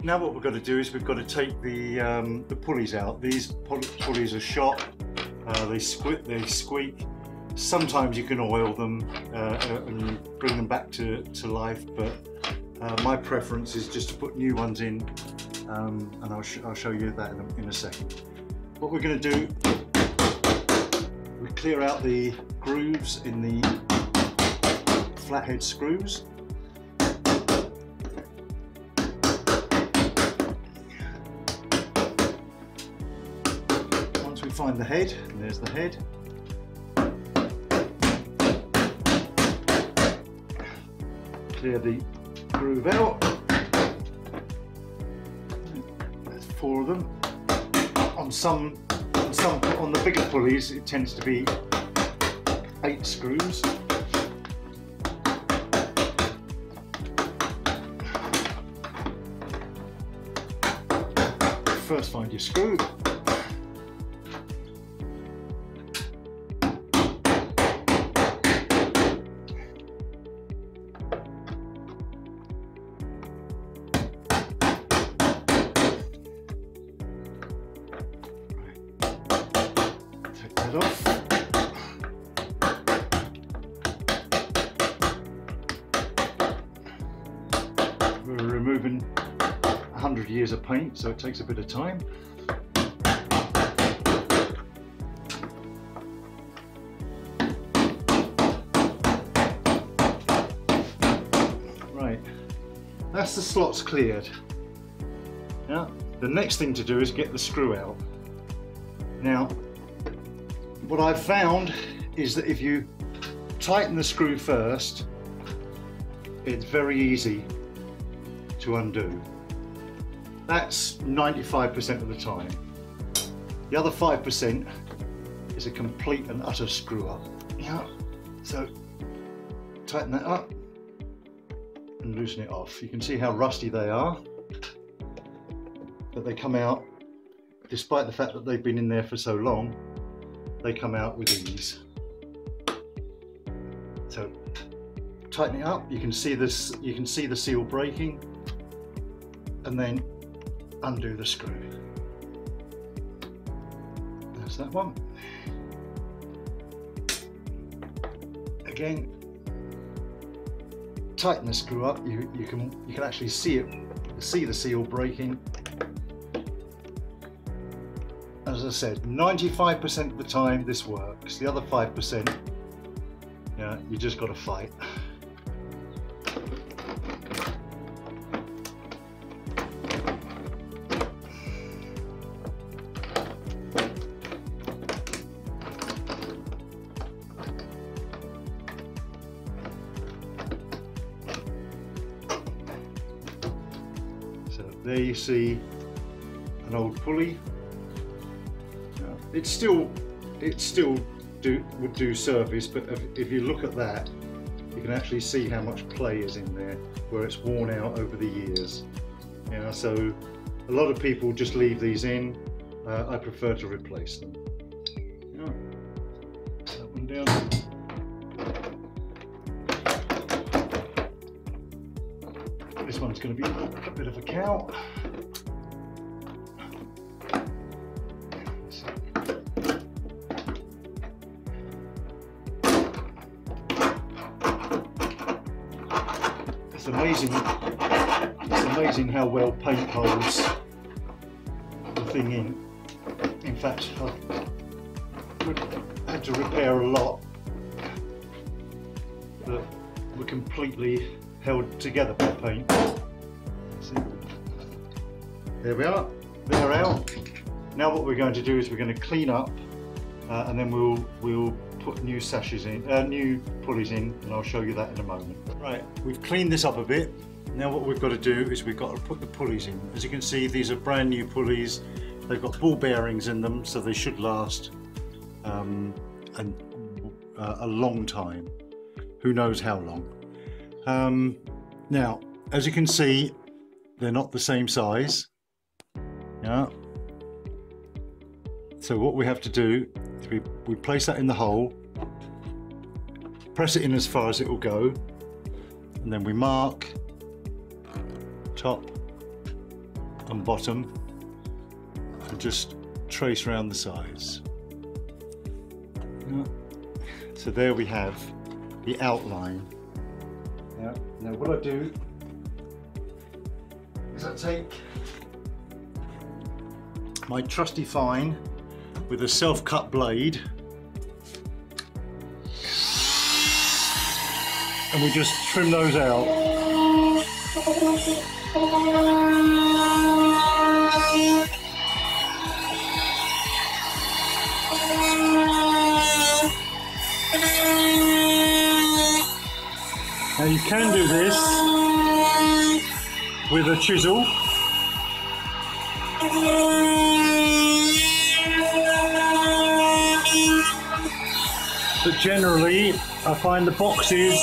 now what we've got to do is we've got to take the pulleys out. These pulleys are shot, they squeak. Sometimes you can oil them and bring them back to life, but my preference is just to put new ones in, and I'll show you that in a second. What we're going to do, we clear out the grooves in the flathead screws. Once we find the head, and there's the head, clear the groove out. There's 4 of them. On the bigger pulleys, it tends to be 8 screws. First, find your screw. Off. We're removing 100 years of paint, so it takes a bit of time. Right, that's the slots cleared. Now, the next thing to do is get the screw out. Now, what I've found is that if you tighten the screw first, it's very easy to undo. That's 95% of the time. The other 5% is a complete and utter screw up. Yeah. So tighten that up and loosen it off. You can see how rusty they are, but they come out, despite the fact that they've been in there for so long, they come out with ease. So tighten it up. You can see this. You can see the seal breaking, and then undo the screw. There's that one. Again, tighten the screw up. You can actually see the seal breaking. As I said, 95% of the time this works. The other 5%, yeah, you just got to fight. So there you see an old pulley. It still would do service, but if you look at that, you can actually see how much play is in there, where it's worn out over the years. Yeah, so a lot of people just leave these in. I prefer to replace them. Yeah. That one down. This one's going to be a bit of a cow. It's amazing how well paint holds the thing in. In fact, I've had to repair a lot that were completely held together by paint. See? There we are, they're out. Now what we're going to do is we're going to clean up and then we'll put new sashes in, new pulleys in, and I'll show you that in a moment. Right, we've cleaned this up a bit. Now what we've got to do is we've got to put the pulleys in. As you can see, these are brand new pulleys. They've got ball bearings in them, so they should last a long time. Who knows how long. Now, as you can see, they're not the same size. Yeah. So what we have to do is we place that in the hole, press it in as far as it will go, and then we mark top and bottom, and just trace around the sides. Yeah. So there we have the outline. Yeah. Now what I do is I take my trusty fine with a self-cut blade, and we just trim those out. Now you can do this with a chisel, but generally I find the boxes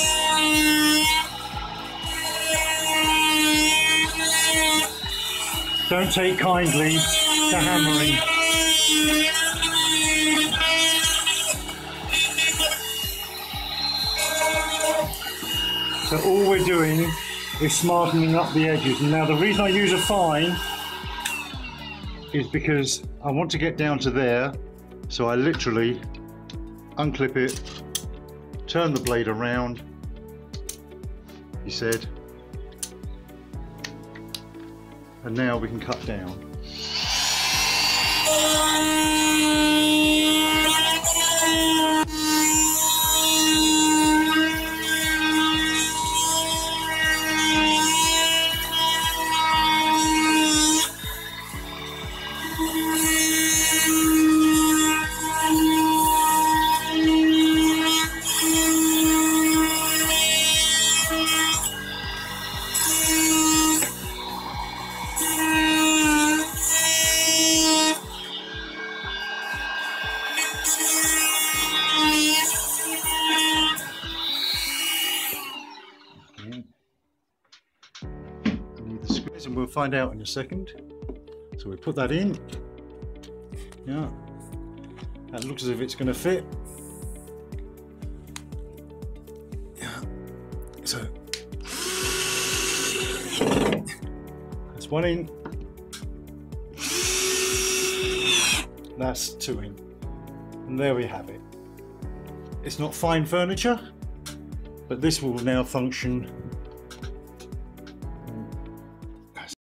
don't take kindly to hammering. So all we're doing is smartening up the edges. And now the reason I use a fine is because I want to get down to there, so I literally unclip it, turn the blade around, he said, and now we can cut down. And we'll find out in a second. So we put that in. Yeah, that looks as if it's going to fit. Yeah, so that's one in, that's two in, and there we have it. It's not fine furniture, but this will now function